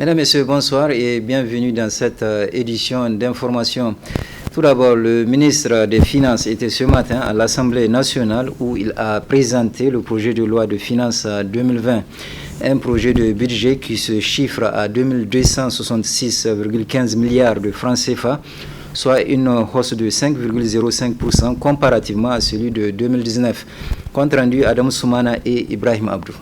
Mesdames, Messieurs, bonsoir et bienvenue dans cette édition d'information. Tout d'abord, le ministre des Finances était ce matin à l'Assemblée nationale où il a présenté le projet de loi de finances 2020. Un projet de budget qui se chiffre à 2266,15 milliards de francs CFA, soit une hausse de 5,05% comparativement à celui de 2019. Compte rendu Adam Soumana et Ibrahim Abdou.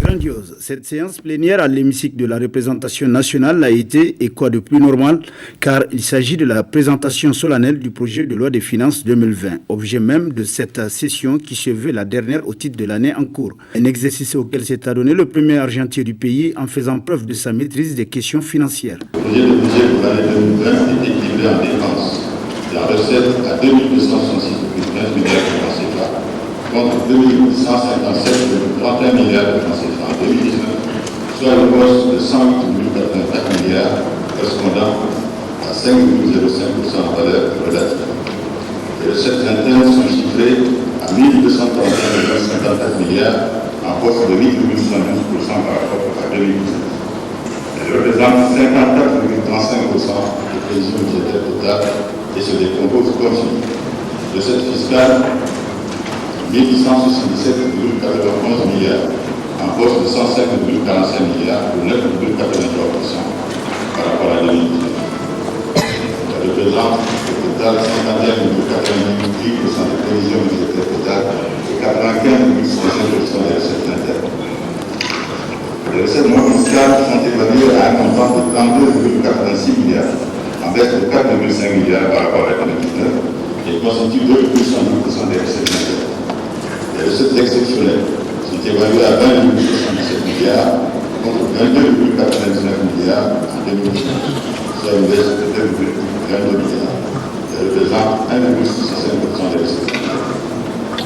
Grandiose. Cette séance plénière à l'hémicycle de la représentation nationale a été, et quoi de plus normal, car il s'agit de la présentation solennelle du projet de loi des finances 2020, objet même de cette session qui se veut la dernière au titre de l'année en cours. Un exercice auquel s'est adonné le premier argentier du pays en faisant preuve de sa maîtrise des questions financières. Le projet de budget pour l'année 2020 est équilibré en dépenses. La recette à 2266,15 milliards de francs CFA. Contre 2157,31 milliards de francs CFA en 2019, soit une hausse de 108,84 milliards, correspondant à 5,05% en valeur relative. Les recettes internes sont chiffrées à 1231,54 milliards, en hausse de 8,72% par rapport à 2019. Elles représentent 54,35% des prévisions budgétaires totales et se décomposent comme suit. Recettes fiscales 1877,91 milliards, en hausse de 105,45 milliards ou 9,83% par rapport à 2019. Ça représente au total 51,98% des prévisions budgétaires totales et 95,65% des recettes internes. Les recettes non fiscales sont évaluées à un montant de 32,86 milliards, en baisse de 4,5 milliards par rapport à 2019 et constituent 2,72% des recettes internes. Les recettes exceptionnelles sont évaluées à 20,77 milliards contre 22,99 milliards en 2019, soit une baisse de 2,22 milliards. Elles représentent 1,65% des recettes.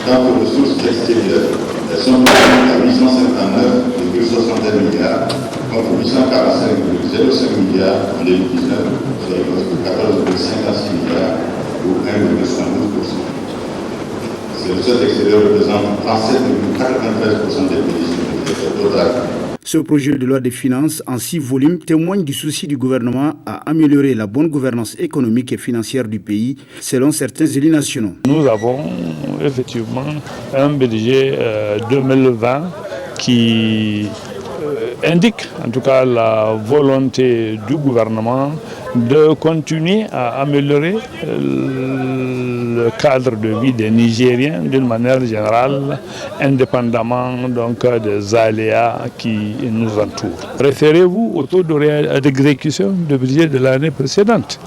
Quant aux ressources extérieures, elles sont évaluées à 859,61 milliards contre 845,05 milliards en 2019, soit une hausse de 14,56 milliards ou 1,72%. Les recettes extérieures représentent 37,93% des prévisions budgétaires totales. Ce projet de loi des finances en 6 volumes témoigne du souci du gouvernement à améliorer la bonne gouvernance économique et financière du pays, selon certains élus nationaux. Nous avons effectivement un budget 2020 qui indique en tout cas la volonté du gouvernement de continuer à améliorer le cadre de vie des Nigériens d'une manière générale, indépendamment donc des aléas qui nous entourent. Référez-vous au taux d'exécution du budget de l'année précédente.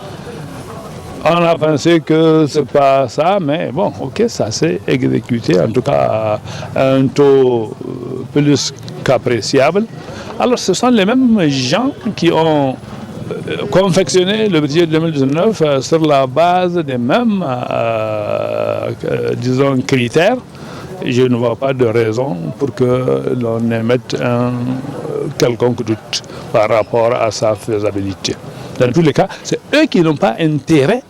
On a pensé que ce n'est pas ça, mais bon, ok, ça s'est exécuté, en tout cas à un taux plus qu'appréciable. Alors ce sont les mêmes gens qui ont confectionné le budget 2019 sur la base des mêmes, disons, critères. Je ne vois pas de raison pour que l'on émette un quelconque doute par rapport à sa faisabilité. Dans tous les cas, c'est eux qui n'ont pas intérêt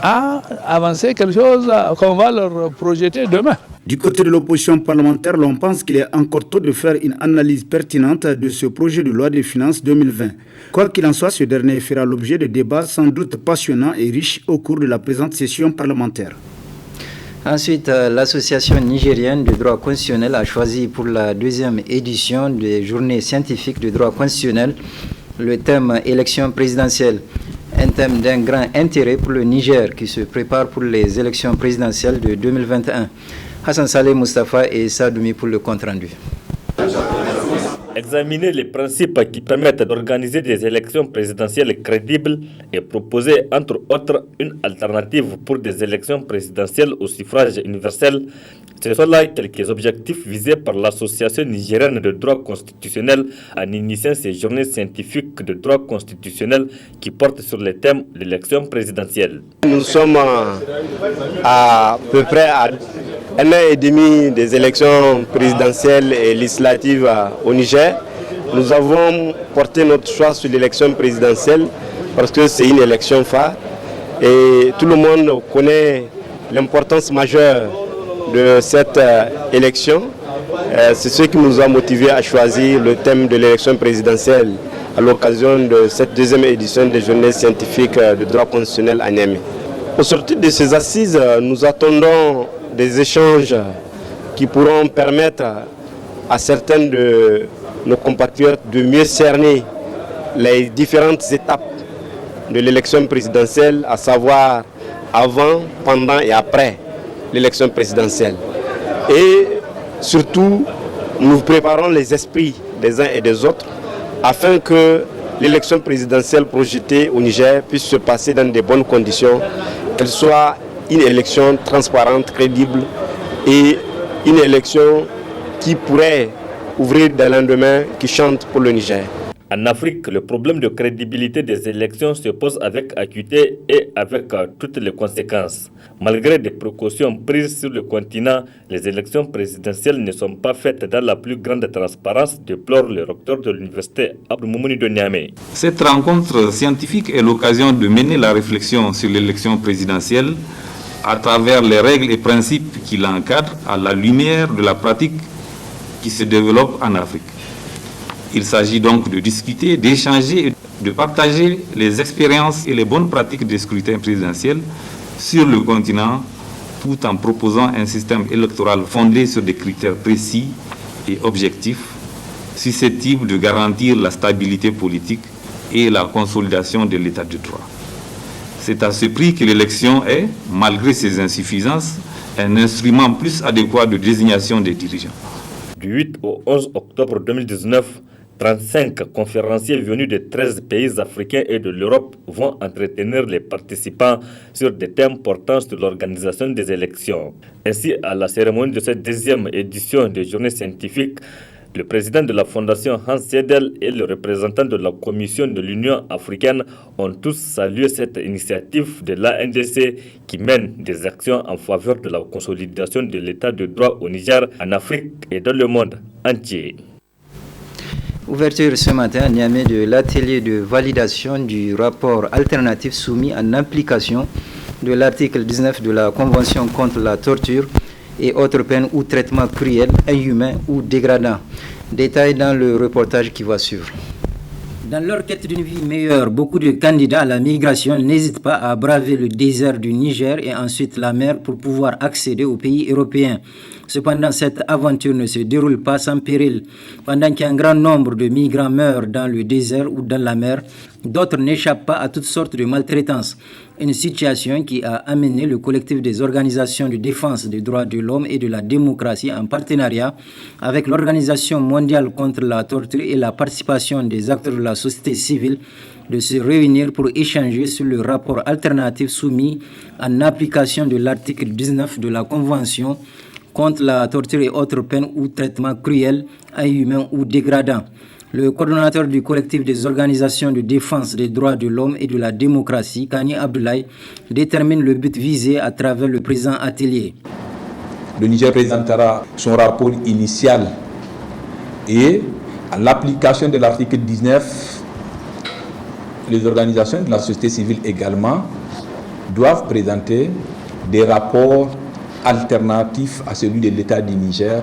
à avancer quelque chose qu'on va leur projeter demain. Du côté de l'opposition parlementaire, l'on pense qu'il est encore tôt de faire une analyse pertinente de ce projet de loi des finances 2020. Quoi qu'il en soit, ce dernier fera l'objet de débats sans doute passionnants et riches au cours de la présente session parlementaire. Ensuite, l'Association nigérienne de droit constitutionnel a choisi pour la deuxième édition des journées scientifiques de droit constitutionnel le thème élection présidentielle. Un thème d'un grand intérêt pour le Niger qui se prépare pour les élections présidentielles de 2021. Hassan Saleh Mustafa et Sadoumi pour le compte-rendu. Examiner les principes qui permettent d'organiser des élections présidentielles crédibles et proposer, entre autres, une alternative pour des élections présidentielles au suffrage universel. Ce sont là quelques objectifs visés par l'Association nigérienne de droit constitutionnel en initiant ces journées scientifiques de droit constitutionnel qui portent sur le thème de l'élection présidentielle. Nous sommes à peu près à 1 an et demi des élections présidentielles et législatives au Niger. Nous avons porté notre choix sur l'élection présidentielle parce que c'est une élection phare et tout le monde connaît l'importance majeure de cette élection C'est ce qui nous a motivés à choisir le thème de l'élection présidentielle à l'occasion de cette deuxième édition des journées scientifiques de droit constitutionnel à Niamey. Au sortir de ces assises, nous attendons des échanges qui pourront permettre à certains de nos compatriotes de mieux cerner les différentes étapes de l'élection présidentielle, à savoir avant, pendant et après l'élection présidentielle. Et surtout, nous préparons les esprits des uns et des autres afin que l'élection présidentielle projetée au Niger puisse se passer dans de bonnes conditions, qu'elle soit une élection transparente, crédible et une élection qui pourrait ouvrir des lendemains qui chantent pour le Niger. En Afrique, le problème de crédibilité des élections se pose avec acuité et avec toutes les conséquences. Malgré des précautions prises sur le continent, les élections présidentielles ne sont pas faites dans la plus grande transparence, déplore le recteur de l'université Abdou Moumouni de Niamey. Cette rencontre scientifique est l'occasion de mener la réflexion sur l'élection présidentielle à travers les règles et principes qui l'encadrent à la lumière de la pratique qui se développe en Afrique. Il s'agit donc de discuter, d'échanger et de partager les expériences et les bonnes pratiques des scrutins présidentiels sur le continent, tout en proposant un système électoral fondé sur des critères précis et objectifs, susceptibles de garantir la stabilité politique et la consolidation de l'état de droit. C'est à ce prix que l'élection est, malgré ses insuffisances, un instrument plus adéquat de désignation des dirigeants. Du 8 au 11 octobre 2019, 35 conférenciers venus de 13 pays africains et de l'Europe vont entretenir les participants sur des thèmes portant sur l'organisation des élections. Ainsi, à la cérémonie de cette deuxième édition des journées scientifiques, le président de la fondation Hans Seidel et le représentant de la Commission de l'Union africaine ont tous salué cette initiative de l'ANDC qui mène des actions en faveur de la consolidation de l'état de droit au Niger, en Afrique et dans le monde entier. Ouverture ce matin à Niamey de l'atelier de validation du rapport alternatif soumis en application de l'article 19 de la Convention contre la torture et autres peines ou traitements cruels, inhumains ou dégradants. Détail dans le reportage qui va suivre. Dans leur quête d'une vie meilleure, beaucoup de candidats à la migration n'hésitent pas à braver le désert du Niger et ensuite la mer pour pouvoir accéder aux pays européens. Cependant, cette aventure ne se déroule pas sans péril. Pendant qu'un grand nombre de migrants meurent dans le désert ou dans la mer, d'autres n'échappent pas à toutes sortes de maltraitances. Une situation qui a amené le collectif des organisations de défense des droits de l'homme et de la démocratie en partenariat avec l'Organisation mondiale contre la torture et la participation des acteurs de la société civile de se réunir pour échanger sur le rapport alternatif soumis en application de l'article 19 de la Convention contre la torture et autres peines ou traitements cruels, inhumains ou dégradants. Le coordonnateur du collectif des organisations de défense des droits de l'homme et de la démocratie, Kani Abdoulaye, détermine le but visé à travers le présent atelier. Le Niger présentera son rapport initial et à l'application de l'article 19, les organisations de la société civile également doivent présenter des rapports alternatifs à celui de l'État du Niger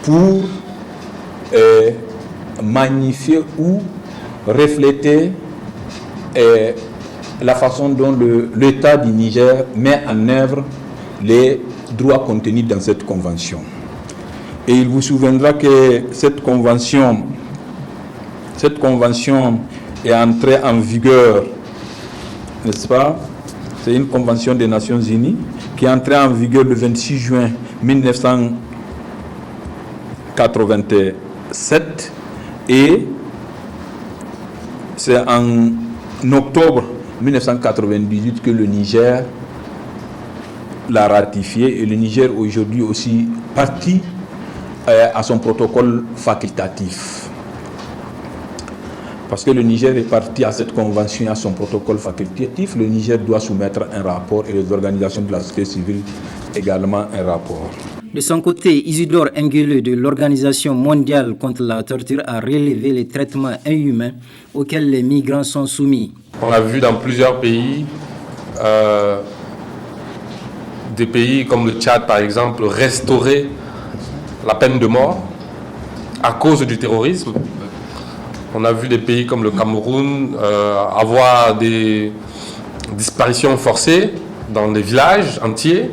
pour magnifier ou refléter la façon dont l'État du Niger met en œuvre les droits contenus dans cette convention. Et il vous souviendra que cette convention est entrée en vigueur, n'est-ce pas? C'est une convention des Nations Unies qui est entrée en vigueur le 26 juin 1987 et c'est en octobre 1998 que le Niger l'a ratifié et le Niger aujourd'hui aussi partie à son protocole facultatif. Parce que le Niger est parti à cette convention, à son protocole facultatif, le Niger doit soumettre un rapport et les organisations de la société civile également un rapport. De son côté, Isidore Nguele de l'Organisation mondiale contre la torture a relevé les traitements inhumains auxquels les migrants sont soumis. On a vu dans plusieurs pays, des pays comme le Tchad par exemple, restaurer la peine de mort à cause du terrorisme. On a vu des pays comme le Cameroun avoir des disparitions forcées dans des villages entiers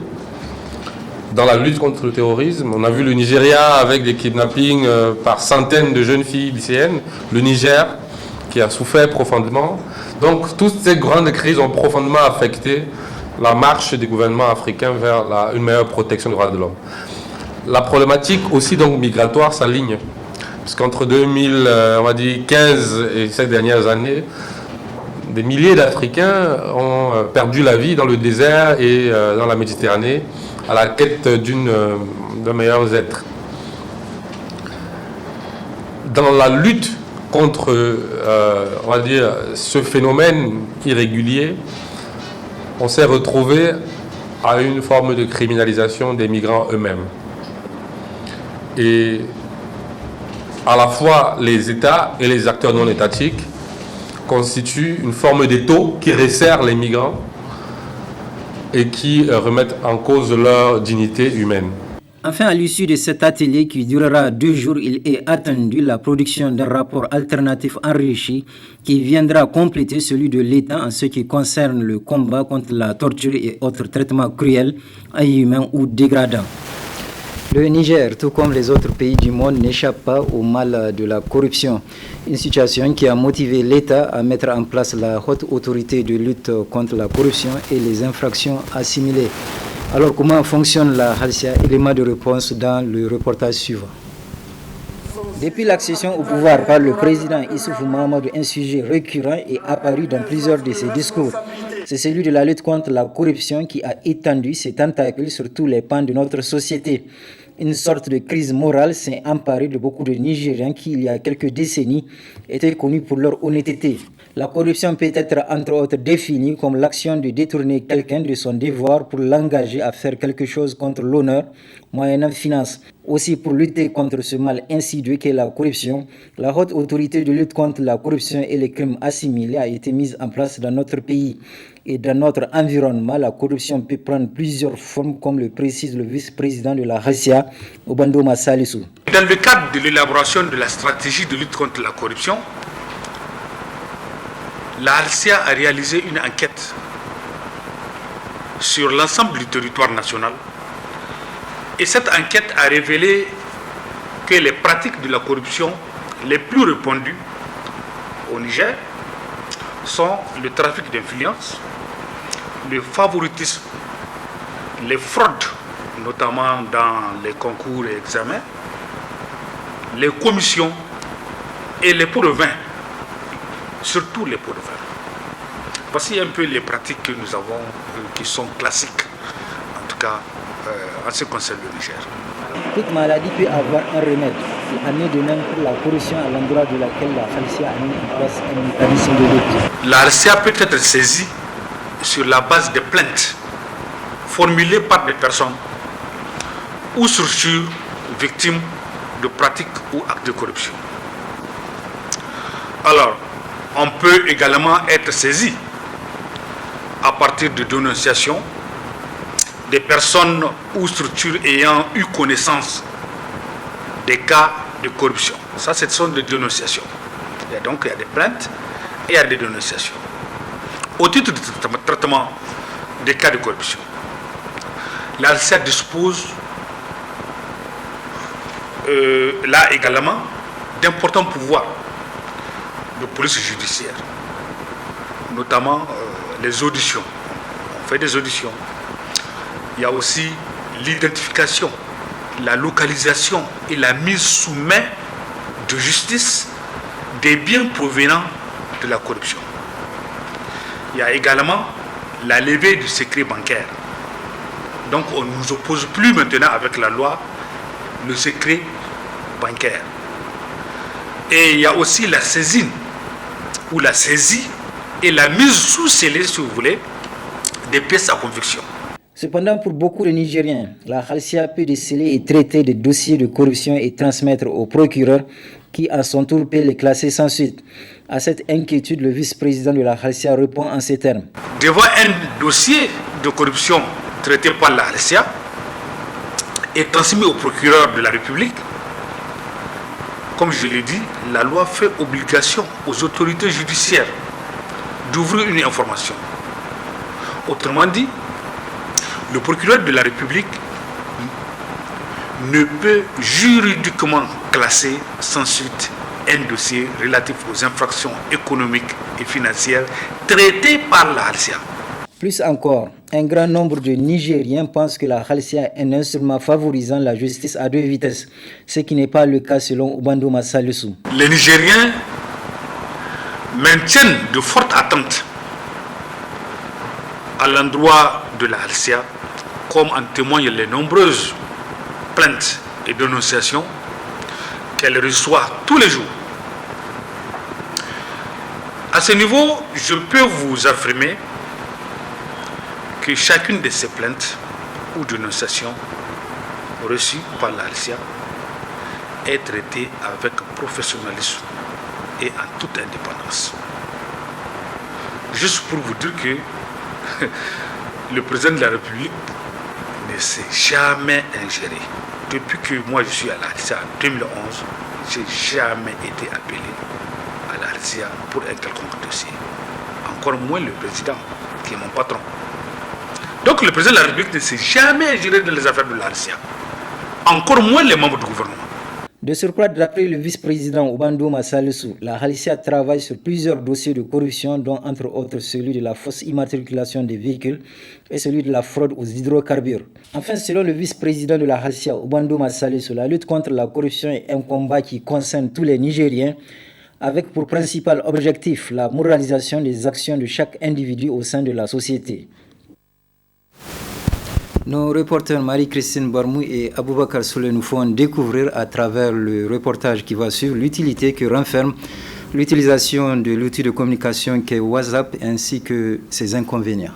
dans la lutte contre le terrorisme. On a vu le Nigeria avec des kidnappings par centaines de jeunes filles lycéennes, le Niger qui a souffert profondément. Donc toutes ces grandes crises ont profondément affecté la marche des gouvernements africains vers une meilleure protection des droits de l'homme. La problématique aussi donc migratoire s'aligne, parce qu'entre 2015 et ces dernières années, des milliers d'Africains ont perdu la vie dans le désert et dans la Méditerranée à la quête d'un meilleur être. Dans la lutte contre ce phénomène irrégulier, on s'est retrouvé à une forme de criminalisation des migrants eux-mêmes. Et à la fois les États et les acteurs non étatiques constituent une forme d'étau qui resserre les migrants et qui remettent en cause leur dignité humaine. Enfin, à l'issue de cet atelier qui durera 2 jours, il est attendu la production d'un rapport alternatif enrichi qui viendra compléter celui de l'État en ce qui concerne le combat contre la torture et autres traitements cruels, inhumains ou dégradants. Le Niger, tout comme les autres pays du monde, n'échappe pas au mal de la corruption. Une situation qui a motivé l'État à mettre en place la haute autorité de lutte contre la corruption et les infractions assimilées. Alors, comment fonctionne la Halcia? Élément de réponse dans le reportage suivant. Depuis l'accession au pouvoir par le président Issoufou Mahamadou, un sujet récurrent est apparu dans plusieurs de ses discours. C'est celui de la lutte contre la corruption qui a étendu ses tentacules sur tous les pans de notre société. Une sorte de crise morale s'est emparée de beaucoup de Nigériens qui, il y a quelques décennies, étaient connus pour leur honnêteté. La corruption peut être entre autres définie comme l'action de détourner quelqu'un de son devoir pour l'engager à faire quelque chose contre l'honneur, moyennant finance. Aussi, pour lutter contre ce mal insidieux qu'est la corruption, la haute autorité de lutte contre la corruption et les crimes assimilés a été mise en place dans notre pays. Et dans notre environnement, la corruption peut prendre plusieurs formes, comme le précise le vice-président de la Halcia, Obandouma Salissou. Dans le cadre de l'élaboration de la stratégie de lutte contre la corruption, la Halcia a réalisé une enquête sur l'ensemble du territoire national. Et cette enquête a révélé que les pratiques de la corruption les plus répandues au Niger sont le trafic d'influence, le favoritisme, les fraudes, notamment dans les concours et examens, les commissions et les pots de vin, surtout les pots de vin. Voici un peu les pratiques que nous avons, qui sont classiques, en tout cas en ce qui concerne le Niger. Toute maladie peut avoir un remède. Il en est de même pour la corruption à l'endroit de laquelle la Halcia a mis en place un mécanisme de lutte. La Halcia peut être saisie sur la base de plaintes formulées par des personnes ou structures victimes de pratiques ou actes de corruption. Alors, on peut également être saisi à partir de dénonciations des personnes ou structures ayant eu connaissance des cas de corruption. Ça, ce sont des dénonciations. Il y a des plaintes et il y a des dénonciations. Au titre du traitement des cas de corruption, la Halcia dispose là également d'importants pouvoirs de police judiciaire, notamment les auditions. On fait des auditions. Il y a aussi l'identification, la localisation et la mise sous main de justice des biens provenant de la corruption. Il y a également la levée du secret bancaire. Donc on ne nous oppose plus maintenant avec la loi le secret bancaire. Et il y a aussi la saisine ou la saisie et la mise sous scellé, si vous voulez, des pièces à conviction. Cependant, pour beaucoup de Nigériens, la Halcia peut déceler et traiter des dossiers de corruption et transmettre au procureur qui, à son tour, peut les classer sans suite. À cette inquiétude, le vice-président de la Halcia répond en ces termes. Devant un dossier de corruption traité par la Halcia, est transmis au procureur de la République, comme je l'ai dit, la loi fait obligation aux autorités judiciaires d'ouvrir une information. Autrement dit, le procureur de la République ne peut juridiquement classer sans suite un dossier relatif aux infractions économiques et financières traitées par la Halcia. Plus encore, un grand nombre de Nigériens pensent que la Halcia est un instrument favorisant la justice à deux vitesses, ce qui n'est pas le cas selon Oubandouma Salisu. Les Nigériens maintiennent de fortes attentes à l'endroit de la Halcia, comme en témoignent les nombreuses plaintes et dénonciations qu'elle reçoit tous les jours. À ce niveau, je peux vous affirmer que chacune de ces plaintes ou dénonciations reçues par la Halcia est traitée avec professionnalisme et en toute indépendance. Juste pour vous dire que le président de la République ne s'est jamais ingéré. Depuis que moi je suis à la Halcia en 2011, je n'ai jamais été appelé à la Halcia pour un quelconque dossier. Encore moins le président, qui est mon patron. Donc le président de la République ne s'est jamais ingéré dans les affaires de la Halcia. Encore moins les membres du gouvernement. De surcroît, d'après le vice-président Oubandouma Salisu, la Halcia travaille sur plusieurs dossiers de corruption, dont entre autres celui de la fausse immatriculation des véhicules et celui de la fraude aux hydrocarbures. Enfin, selon le vice-président de la Halcia, Oubandouma Salisu, la lutte contre la corruption est un combat qui concerne tous les Nigériens, avec pour principal objectif la moralisation des actions de chaque individu au sein de la société. Nos reporters Marie-Christine Barmou et Aboubakar Soule nous font découvrir à travers le reportage qui va suivre l'utilité que renferme l'utilisation de l'outil de communication qu'est WhatsApp ainsi que ses inconvénients.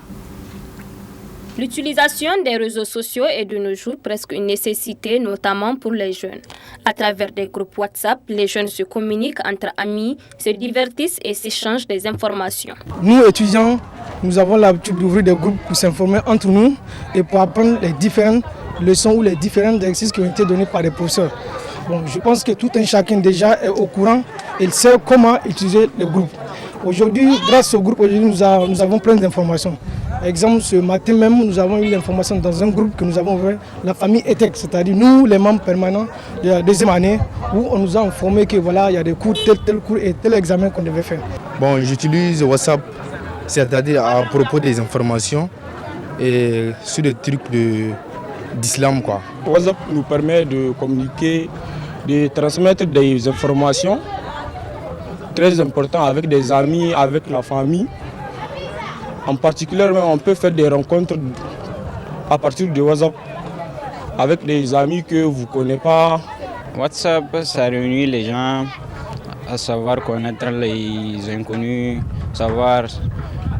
L'utilisation des réseaux sociaux est de nos jours presque une nécessité, notamment pour les jeunes. À travers des groupes WhatsApp, les jeunes se communiquent entre amis, se divertissent et s'échangent des informations. Nous, étudiants, nous avons l'habitude d'ouvrir des groupes pour s'informer entre nous et pour apprendre les différentes leçons ou les différents exercices qui ont été donnés par les professeurs. Bon, je pense que tout un chacun déjà est au courant et sait comment utiliser les groupes. Aujourd'hui, grâce au groupe, nous avons plein d'informations. Par exemple, ce matin même, nous avons eu l'information dans un groupe que nous avons ouvert, la famille ETEC, c'est-à-dire nous, les membres permanents de la deuxième année, où on nous a informé que voilà, il y a des cours, tel cours et tel examen qu'on devait faire. Bon, j'utilise WhatsApp, c'est-à-dire à propos des informations et sur des trucs d'islam, quoi. WhatsApp nous permet de communiquer, de transmettre des informations très importantes avec des amis, avec la famille. En particulier, on peut faire des rencontres à partir de WhatsApp avec des amis que vous ne connaissez pas. WhatsApp, ça réunit les gens à savoir connaître les inconnus, savoir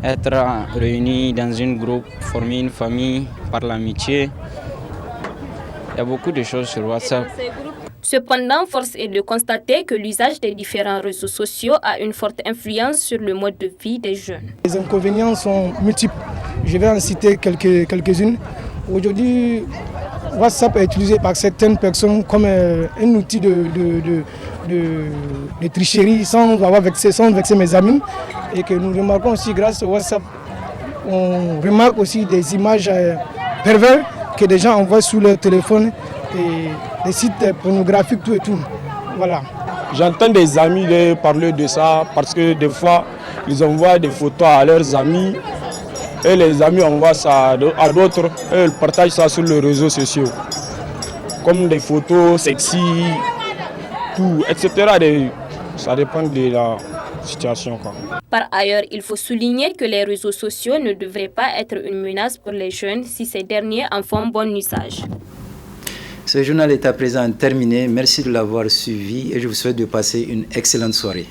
être réunis dans un groupe, former une famille par l'amitié. Il y a beaucoup de choses sur WhatsApp. Cependant, force est de constater que l'usage des différents réseaux sociaux a une forte influence sur le mode de vie des jeunes. Les inconvénients sont multiples. Je vais en citer quelques-unes. Aujourd'hui, WhatsApp est utilisé par certaines personnes comme un outil de tricherie sans vexer mes amis. Et que nous remarquons aussi grâce au WhatsApp, on remarque aussi des images perverses que des gens envoient sur leur téléphone et des sites pornographiques, tout et tout. Voilà. J'entends des amis parler de ça parce que des fois, ils envoient des photos à leurs amis et les amis envoient ça à d'autres et ils partagent ça sur les réseaux sociaux. Comme des photos sexy, tout, etc. Ça dépend de la situation, quoi. Par ailleurs, il faut souligner que les réseaux sociaux ne devraient pas être une menace pour les jeunes si ces derniers en font bon usage. Ce journal est à présent terminé. Merci de l'avoir suivi et je vous souhaite de passer une excellente soirée.